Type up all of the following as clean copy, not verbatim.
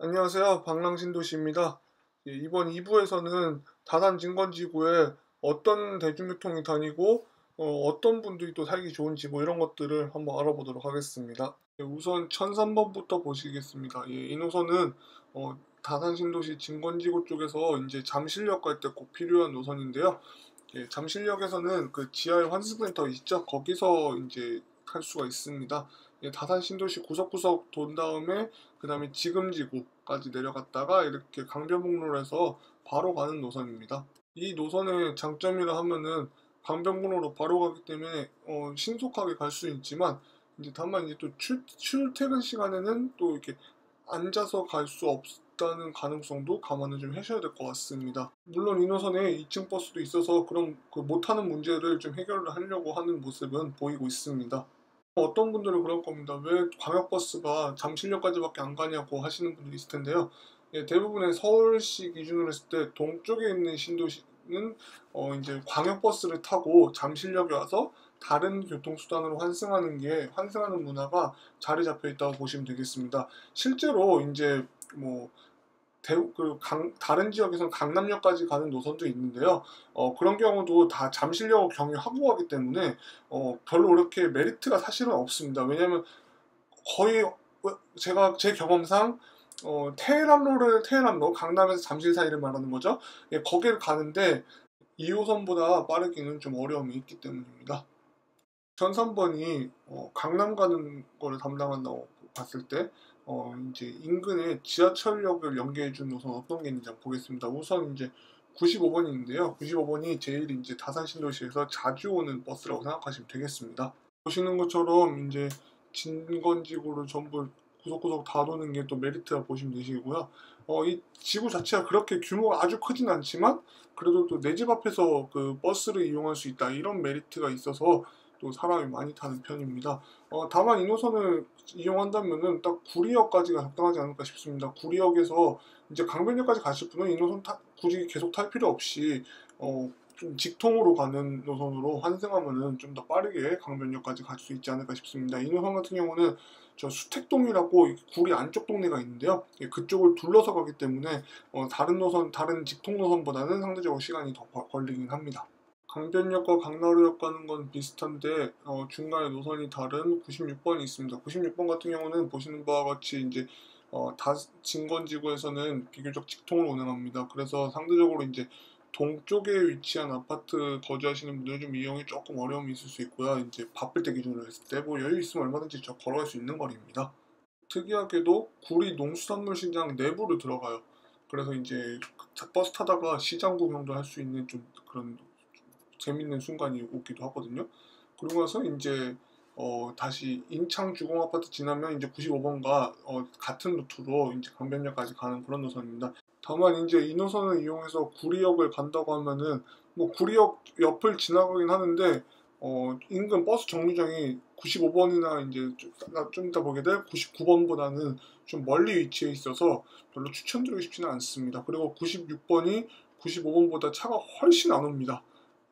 안녕하세요. 방랑신도시입니다. 이번 2부에서는 다산 진건지구에 어떤 대중교통이 다니고 떤 분들이 또 살기 좋은지 이런 것들을 한번 알아보도록 하겠습니다. 우선 1003번부터 보시겠습니다. 이 노선은 다산 신도시 진건지구 쪽에서 이제 잠실역 갈 때 꼭 필요한 노선인데요. 잠실역에서는 그 지하에 환승센터 있죠? 거기서 이제 할 수가 있습니다. 다산 신도시 구석구석 돈 다음에 그 다음에 지금지구까지 내려갔다가 이렇게 강변북로로 해서 바로 가는 노선입니다. 이 노선의 장점이라 하면은 강변북로로 바로 가기 때문에 신속하게 갈 수 있지만 이제 다만 이제 또 출퇴근 시간에는 또 이렇게 앉아서 갈 수 없다는 가능성도 감안을 좀 하셔야 될 것 같습니다. 물론 이 노선에 2층 버스도 있어서 그런 그 못하는 문제를 좀 해결을 하려고 하는 모습은 보이고 있습니다. 어떤 분들은 그럴 겁니다. 왜 광역버스가 잠실역까지밖에 안 가냐고 하시는 분들이 있을 텐데요. 대부분의 서울시 기준으로 했을 때 동쪽에 있는 신도시는 이제 광역버스를 타고 잠실역에 와서 다른 교통수단으로 환승하는 문화가 자리 잡혀 있다고 보시면 되겠습니다. 실제로 이제 뭐 다른 지역에서는 강남역까지 가는 노선도 있는데요. 그런 경우도 다 잠실역을 경유하고 가기 때문에 별로 그렇게 메리트가 사실은 없습니다. 왜냐하면 거의 제 경험상 테헤란로 강남에서 잠실 사이를 말하는 거죠. 거기를 가는데 2호선보다 빠르기는 좀 어려움이 있기 때문입니다. 1003번이 강남 가는 거를 담당한다고 봤을 때 이제 인근에 지하철역을 연계해준 노선 어떤 게 있는지 한번 보겠습니다. 우선 이제 95번인데요. 95번이 제일 이제 다산 신도시에서 자주 오는 버스라고 생각하시면 되겠습니다. 보시는 것처럼 이제 진건지구를 전부 구석구석 다 도는 게 또 메리트라 보시면 되시고요. 이 지구 자체가 그렇게 규모가 아주 크진 않지만 그래도 또 내 집 앞에서 그 버스를 이용할 수 있다 이런 메리트가 있어서 또 사람이 많이 타는 편입니다. 다만 이 노선을 이용한다면은 딱 구리역까지가 적당하지 않을까 싶습니다. 구리역에서 이제 강변역까지 가실 분은 이 노선 굳이 계속 탈 필요 없이 좀 직통으로 가는 노선으로 환승하면은 좀 더 빠르게 강변역까지 갈 수 있지 않을까 싶습니다. 이 노선 같은 경우는 저 수택동이라고 구리 안쪽 동네가 있는데요. 그쪽을 둘러서 가기 때문에 다른 직통 노선보다는 상대적으로 시간이 더 걸리긴 합니다. 강변역과 강나루역 가는 건 비슷한데 중간에 노선이 다른 96번이 있습니다. 96번 같은 경우는 보시는 바와 같이 이제 진건지구에서는 비교적 직통으로 운행합니다. 그래서 상대적으로 이제 동쪽에 위치한 아파트 거주하시는 분들 좀 이용이 조금 어려움이 있을 수 있고요. 이제 바쁠 때 기준으로 했을 때 여유 있으면 얼마든지 걸어갈 수 있는 거리입니다. 특이하게도 구리 농수산물시장 내부로 들어가요. 그래서 이제 버스 타다가 시장 구경도 할 수 있는 좀 그런 재밌는 순간이 오기도 하거든요. 그러고 나서 이제 다시 인창 주공 아파트 지나면 이제 95번과 같은 루트로 이제 강변역까지 가는 그런 노선입니다. 다만 이제 이 노선을 이용해서 구리역을 간다고 하면은 뭐 구리역 옆을 지나가긴 하는데 인근 버스 정류장이 95번이나 이제 좀 이따 보게 될 99번보다는 좀 멀리 위치해 있어서 별로 추천드리고 싶지는 않습니다. 그리고 96번이 95번보다 차가 훨씬 안 옵니다.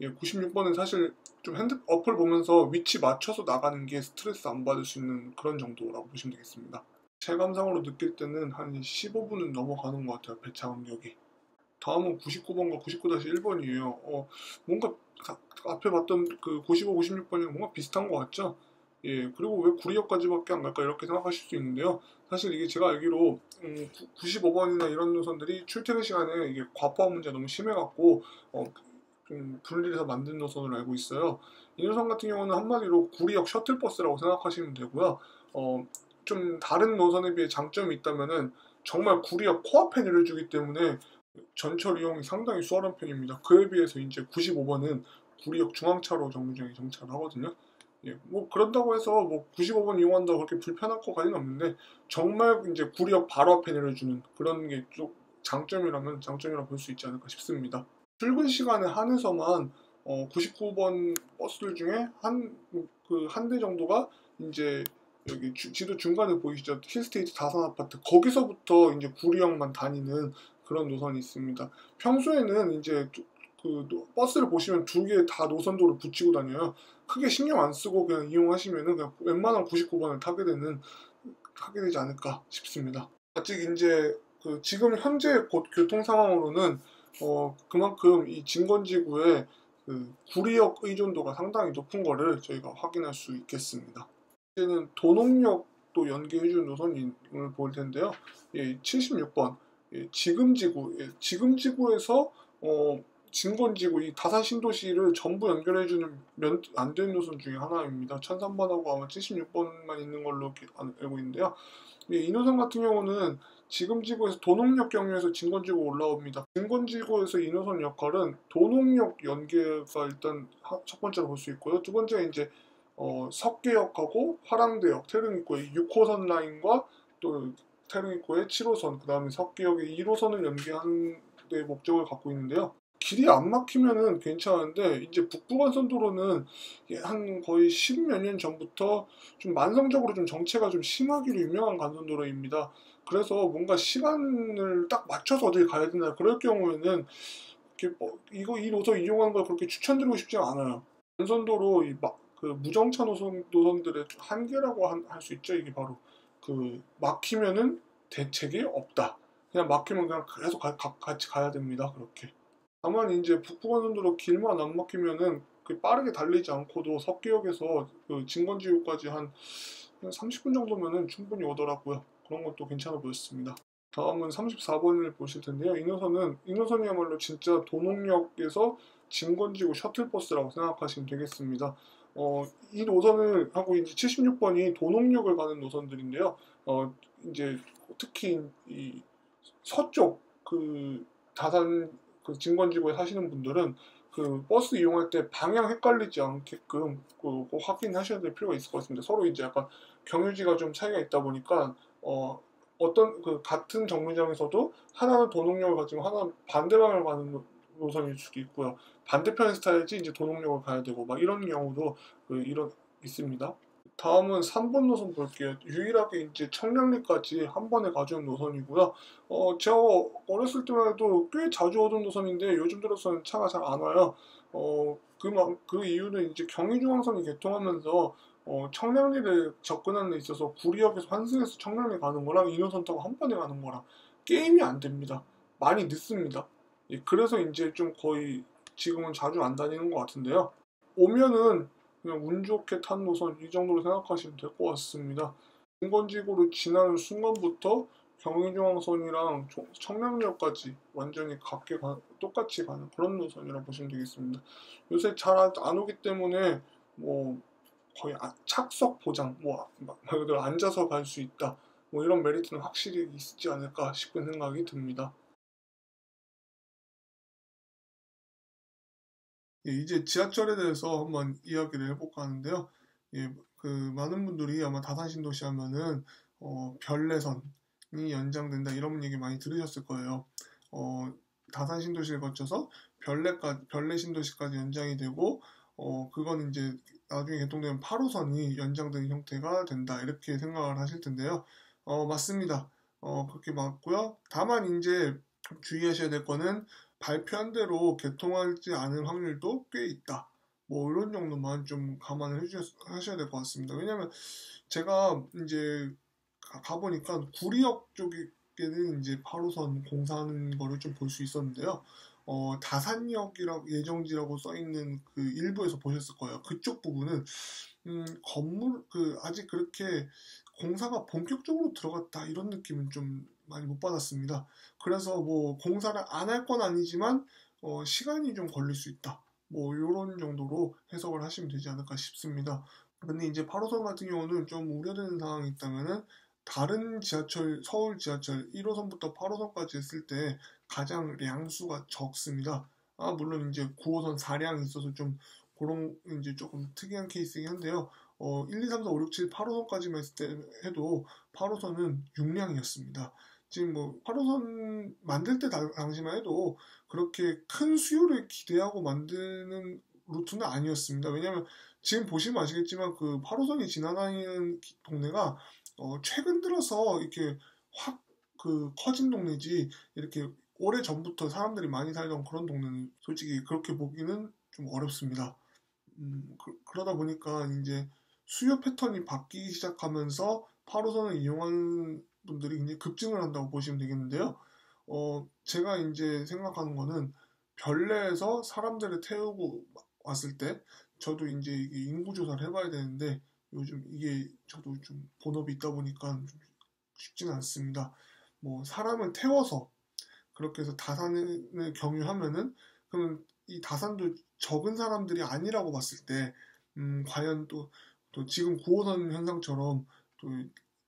96번은 사실 좀 어플 보면서 위치 맞춰서 나가는 게 스트레스 안 받을 수 있는 그런 정도라고 보시면 되겠습니다. 체감상으로 느낄 때는 한 15분은 넘어가는 것 같아요. 배차 간격이. 다음은 99번과 99-1번이에요. 뭔가 앞에 봤던 그 95, 96번이랑 뭔가 비슷한 것 같죠? 그리고 왜 구리역까지밖에 안 갈까 이렇게 생각하실 수 있는데요. 사실 이게 제가 알기로 95번이나 이런 노선들이 출퇴근 시간에 이게 과포화 문제가 너무 심해갖고 좀 분리해서 만든 노선으로 알고 있어요. 이 노선 같은 경우는 한마디로 구리역 셔틀버스라고 생각하시면 되고요. 좀 다른 노선에 비해 장점이 있다면은 정말 구리역 코앞에 내려주기 때문에 전철 이용이 상당히 수월한 편입니다. 그에 비해서 이제 95번은 구리역 중앙차로 정류장에 정차를 하거든요. 뭐 그런다고 해서 뭐 95번 이용한다고 그렇게 불편할 것까지는 없는데 정말 이제 구리역 바로 앞에 내려주는 그런 게 좀 장점이라면 장점이라 볼 수 있지 않을까 싶습니다. 출근 시간에 한해서만 99번 버스들 중에 한 대 정도가 이제 여기 지도 중간에 보이시죠? 힐스테이트 다산 아파트 거기서부터 이제 구리역만 다니는 그런 노선이 있습니다. 평소에는 이제 버스를 보시면 두 개 다 노선도로 붙이고 다녀요. 크게 신경 안 쓰고 그냥 이용하시면은 그냥 웬만한 99번을 타게 되지 않을까 싶습니다. 아직 이제 그 지금 현재 교통 상황으로는 그만큼 이 진건지구의 그 구리역 의존도가 상당히 높은 거를 저희가 확인할 수 있겠습니다. 이제는 도농역도 연계해준 노선을 볼 텐데요. 예, 76번 지금지구, 지금지구에서 진건지구 이 다산 신도시를 전부 연결해주는 안 되는 노선 중에 하나입니다. 1003번하고 아마 76번만 있는 걸로 알고 있는데요. 이 노선 같은 경우는 지금지구에서 도농역 경유해서 진건지구 올라옵니다. 진건지구에서 이 노선 역할은 도농역 연계가 일단 첫 번째로 볼 수 있고요. 두 번째 이제 석계역하고 화랑대역, 태릉입구의 6호선 라인과 또 태릉입구의 7호선, 그 다음에 석계역의 1호선을 연계하는 데 목적을 갖고 있는데요. 길이 안 막히면은 괜찮은데 이제 북부간선도로는 한 거의 10몇 년 전부터 좀 만성적으로 좀 정체가 좀 심하기로 유명한 간선도로입니다. 그래서 뭔가 시간을 딱 맞춰서 어딜 가야 된다 그럴 경우에는 이렇게 이 노선 이용하는 걸 그렇게 추천드리고 싶지 않아요. 간선도로 그 무정차 노선들의 한계라고 할 수 있죠. 이게 바로 그 막히면은 대책이 없다. 그냥 막히면 그냥 계속 같이 가야 됩니다. 그렇게. 다만 이제 북부간선도로 길만 안 막히면은 그 빠르게 달리지 않고도 석계역에서 그 진건지구까지 한 30분 정도면은 충분히 오더라고요. 그런 것도 괜찮아 보였습니다. 다음은 34번을 보실 텐데요. 이 노선이야말로 진짜 도농역에서 진건지구 셔틀버스라고 생각하시면 되겠습니다. 이 노선을 하고 이제 76번이 도농역을 가는 노선들인데요. 이제 특히 이 서쪽 그 다산 그 진건지구에 사시는 분들은 그 버스 이용할 때 방향 헷갈리지 않게끔 꼭 확인하셔야 될 필요가 있을 것 같습니다. 서로 이제 약간 경유지가 좀 차이가 있다 보니까 어떤 그 같은 정류장에서도 하나는 도농역을 가지고 하나는 반대방을 가는 노선일 수도 있고요. 반대편에서 타야지 이제 도농역을 가야 되고 막 이런 경우도 이런 있습니다. 다음은 3번 노선 볼게요. 유일하게 이제 청량리까지 한 번에 가져온 노선이고요. 제가 어렸을 때만 해도 꽤 자주 오던 노선인데 요즘 들어서는 차가 잘 안 와요. 그 이유는 이제 경의중앙선이 개통하면서 청량리를 접근하는 데 있어서 구리역에서 환승해서 청량리 가는 거랑 이 노선 타고 한 번에 가는 거랑 게임이 안 됩니다. 많이 늦습니다. 예, 그래서 이제 좀 거의 지금은 자주 안 다니는 것 같은데요. 오면은 그냥 운 좋게 탄 노선 이 정도로 생각하시면 될 것 같습니다. 인건지구를 지나는 순간부터 경의중앙선이랑 청량리역까지 완전히 똑같이 가는 그런 노선이라고 보시면 되겠습니다. 요새 잘 안 오기 때문에 뭐 거의 착석 보장, 말 그대로 앉아서 갈 수 있다. 뭐 이런 메리트는 확실히 있지 않을까 싶은 생각이 듭니다. 예, 이제 지하철에 대해서 한번 이야기를 해볼까 하는데요. 예, 그 많은 분들이 아마 다산신도시 하면은 별내선이 연장된다 이런 얘기 많이 들으셨을 거예요. 다산신도시를 거쳐서 별내신도시까지 연장이 되고 그건 이제 나중에 개통되면 8호선이 연장되는 형태가 된다 이렇게 생각을 하실 텐데요. 맞습니다. 그렇게 맞고요. 다만 이제 주의하셔야 될 거는 발표한 대로 개통하지 않을 확률도 꽤 있다. 뭐 이런 정도만 좀 감안을 하셔야 될 것 같습니다. 왜냐면 제가 이제 가보니까 구리역 쪽에는 이제 8호선 공사하는 거를 좀 볼 수 있었는데요. 다산역이라고 예정지라고 써 있는 그 일부에서 보셨을 거예요. 그쪽 부분은 건물 아직 그렇게 공사가 본격적으로 들어갔다 이런 느낌은 좀 많이 못 받았습니다. 그래서 뭐 공사를 안 할 건 아니지만 시간이 좀 걸릴 수 있다. 뭐 이런 정도로 해석을 하시면 되지 않을까 싶습니다. 근데 이제 8호선 같은 경우는 좀 우려되는 상황이 있다면은 다른 지하철, 서울 지하철 1호선부터 8호선까지 했을 때 가장 량수가 적습니다. 물론 이제 9호선 4량이 있어서 좀 그런 이제 조금 특이한 케이스이긴 한데요. 1, 2, 3, 4, 5, 6, 7, 8호선까지만 했을 때 해도 8호선은 6량이었습니다. 지금 뭐 8호선 만들 때 당시만 해도 그렇게 큰 수요를 기대하고 만드는 루트는 아니었습니다. 왜냐하면 지금 보시면 아시겠지만 그 8호선이 지나다니는 동네가 최근 들어서 이렇게 확 커진 동네지 이렇게 오래 전부터 사람들이 많이 살던 그런 동네는 솔직히 그렇게 보기는 좀 어렵습니다. 그러다 보니까 이제 수요 패턴이 바뀌기 시작하면서 8호선을 이용하는 분들이 굉장히 급증을 한다고 보시면 되겠는데요. 제가 이제 생각하는 거는 별내에서 사람들을 태우고 왔을 때 저도 이제 이게 인구 조사를 해봐야 되는데 요즘 이게 저도 좀 본업이 있다 보니까 좀 쉽지는 않습니다. 뭐 사람을 태워서 그렇게 해서 다산을 경유하면은 그러면 이 다산도 적은 사람들이 아니라고 봤을 때 과연 또 지금 9호선 현상처럼 또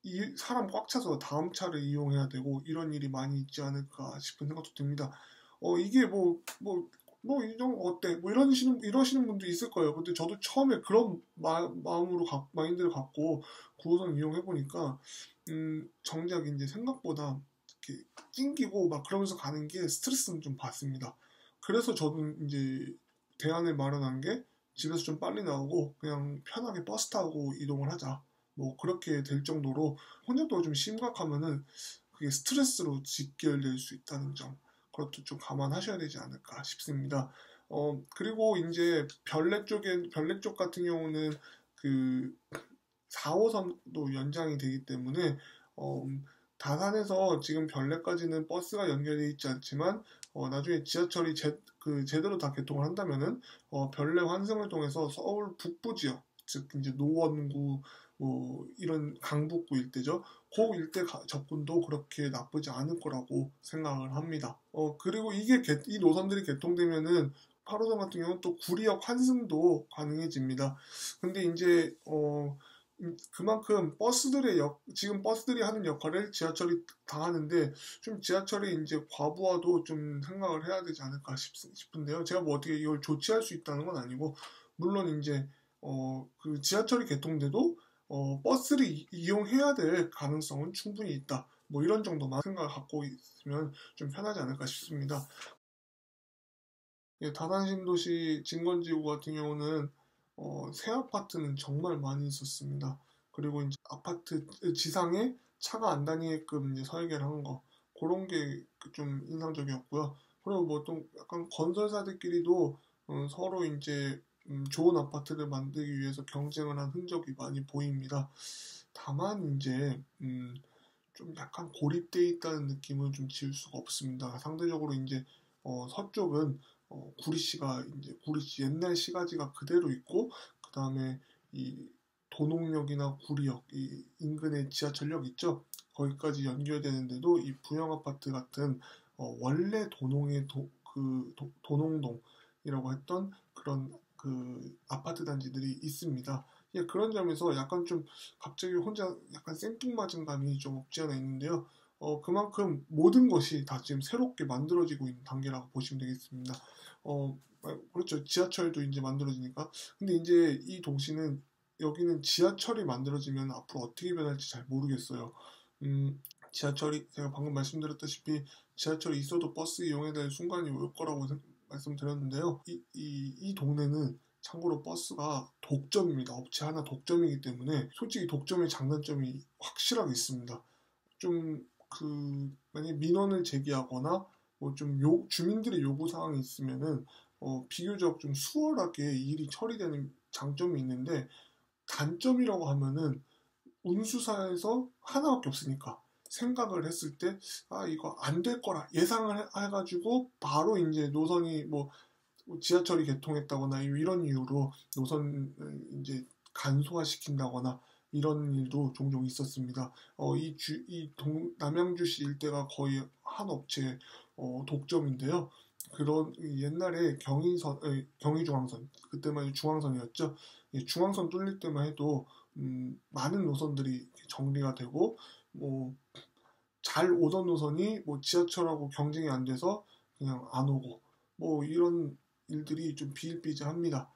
이 사람 꽉 차서 다음 차를 이용해야 되고 이런 일이 많이 있지 않을까 싶은 생각도 듭니다. 이게 이정 어때? 뭐 이러시는 분도 있을 거예요. 근데 저도 처음에 그런 마음으로 마인드를 갖고 9호선 이용해 보니까 정작 이제 생각보다 이렇게 낑기고 막 그러면서 가는 게 스트레스는 좀 받습니다. 그래서 저는 이제 대안을 마련한 게 집에서 좀 빨리 나오고 그냥 편하게 버스 타고 이동을 하자. 뭐 그렇게 될 정도로 혼잡도가 좀 심각하면은 그게 스트레스로 직결될 수 있다는 점. 그것도 좀 감안하셔야 되지 않을까 싶습니다. 그리고 이제 별내 쪽 같은 경우는 그 4호선도 연장이 되기 때문에 다산에서 지금 별내까지는 버스가 연결되어 있지 않지만 나중에 지하철이 제대로 다 개통을 한다면은 별내 환승을 통해서 서울 북부 지역 즉 이제 노원구 뭐 이런 강북구 일대죠. 그 일대 접근도 그렇게 나쁘지 않을 거라고 생각을 합니다. 그리고 이 노선들이 개통되면은 8호선 같은 경우는 또 구리역 환승도 가능해집니다. 근데 이제 그만큼 지금 버스들이 하는 역할을 지하철이 다 하는데, 좀 지하철이 이제 과부하도 좀 생각을 해야 되지 않을까 싶은데요. 제가 뭐 어떻게 이걸 조치할 수 있다는 건 아니고, 물론 이제, 그 지하철이 개통돼도, 버스를 이용해야 될 가능성은 충분히 있다. 뭐 이런 정도만 생각을 갖고 있으면 좀 편하지 않을까 싶습니다. 예, 다산신도시 진건지구 같은 경우는 새 아파트는 정말 많이 있었습니다. 그리고 이제 아파트 지상에 차가 안 다니게끔 이제 설계를 한 거, 그런 게 좀 인상적이었고요. 그리고 뭐 또 약간 건설사들끼리도 서로 이제 좋은 아파트를 만들기 위해서 경쟁을 한 흔적이 많이 보입니다. 다만 이제 좀 약간 고립돼 있다는 느낌은 좀 지울 수가 없습니다. 상대적으로 이제 서쪽은 구리시가 이제 구리시 옛날 시가지가 그대로 있고 그 다음에 이 도농역이나 구리역 이 인근에 지하철역 있죠. 거기까지 연결되는데도 이 부영 아파트 같은 원래 도농동이라고 했던 그런 그 아파트 단지들이 있습니다. 예, 그런 점에서 약간 좀 갑자기 혼자 약간 생뚱맞은 감이 좀 없지 않아 있는데요. 그만큼 모든 것이 다 지금 새롭게 만들어지고 있는 단계라고 보시면 되겠습니다. 그렇죠. 지하철도 이제 만들어지니까. 근데 이제 이 도시는 여기는 지하철이 만들어지면 앞으로 어떻게 변할지 잘 모르겠어요. 지하철이 제가 방금 말씀드렸다시피 지하철이 있어도 버스 이용해야 될 순간이 올 거라고 말씀드렸는데요. 이 동네는 참고로 버스가 독점입니다. 업체 하나 독점이기 때문에 솔직히 독점의 장단점이 확실하게 있습니다. 좀 만약에 민원을 제기하거나 뭐 좀 주민들의 요구 사항이 있으면은 비교적 좀 수월하게 일이 처리되는 장점이 있는데 단점이라고 하면은 운수사에서 하나밖에 없으니까 생각을 했을 때 이거 안 될 거라 예상을 해가지고 바로 이제 노선이 뭐 지하철이 개통했다거나 이런 이유로 노선을 이제 간소화시킨다거나 이런 일도 종종 있었습니다. 남양주시 일대가 거의 한 업체 독점인데요. 그런 옛날에 경의중앙선 그때만 해도 중앙선이었죠. 중앙선 뚫릴 때만 해도 많은 노선들이 정리가 되고 뭐 잘 오던 노선이 뭐 지하철하고 경쟁이 안 돼서 그냥 안 오고 뭐 이런 일들이 좀 비일비재합니다.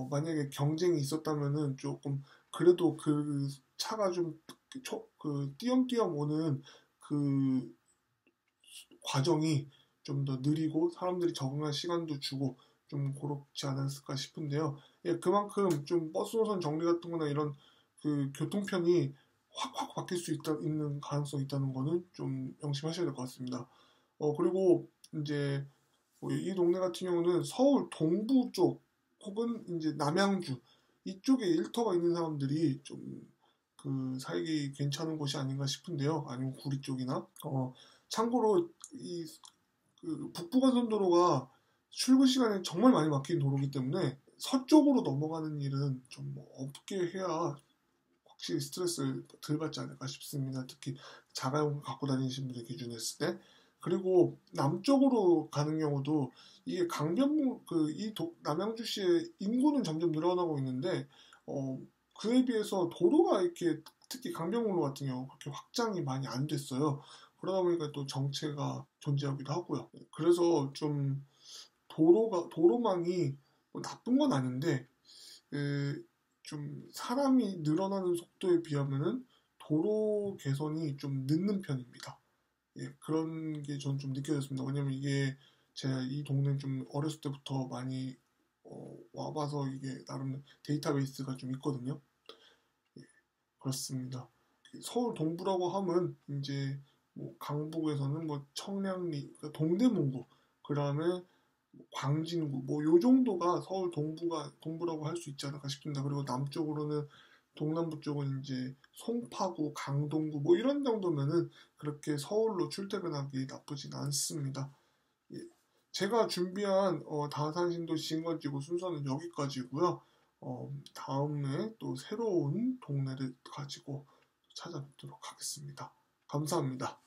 만약에 경쟁이 있었다면은 조금 그래도 그 차가 띄엄띄엄 오는 그 과정이 좀 더 느리고 사람들이 적응할 시간도 주고 좀 그렇지 않았을까 싶은데요. 예, 그만큼 좀 버스 노선 정리 같은 거나 이런 그 교통편이 확 바뀔 수 있는 가능성이 있다는 거는 좀 명심하셔야 될 것 같습니다. 그리고 이제 이 동네 같은 경우는 서울 동부 쪽 혹은 이제 남양주 이쪽에 일터가 있는 사람들이 좀 그 살기 괜찮은 곳이 아닌가 싶은데요. 아니면 구리 쪽이나. 참고로 그 북부간선도로가 출근 시간에 정말 많이 막힌 도로이기 때문에 서쪽으로 넘어가는 일은 좀뭐 없게 해야 확실히 스트레스를 덜 받지 않을까 싶습니다. 특히 자가용 갖고 다니시는 분들 기준으로 했을 때. 그리고 남쪽으로 가는 경우도 이게 강변북 남양주시의 인구는 점점 늘어나고 있는데 그에 비해서 도로가 이렇게 특히 강변북로 같은 경우 그렇게 확장이 많이 안 됐어요. 그러다 보니까 또 정체가 존재하기도 하고요. 그래서 좀 도로망이 뭐 나쁜 건 아닌데 좀 사람이 늘어나는 속도에 비하면은 도로 개선이 좀 늦는 편입니다. 예, 그런 게 전 좀 느껴졌습니다. 왜냐면 이게 제가 이 동네는 좀 어렸을 때부터 많이 와봐서 이게 나름 데이터베이스가 좀 있거든요. 예, 그렇습니다. 서울 동부라고 하면 이제 뭐 강북에서는 뭐 청량리, 그러니까 동대문구, 그 다음에 광진구, 뭐 요 정도가 서울 동부라고 할 수 있지 않을까 싶습니다. 그리고 남쪽으로는 동남부 쪽은 이제 송파구, 강동구 뭐 이런 정도면은 그렇게 서울로 출퇴근하기 나쁘진 않습니다. 예. 제가 준비한 다산신도시 진관지구 순서는 여기까지고요. 다음에 또 새로운 동네를 가지고 찾아뵙도록 하겠습니다. 감사합니다.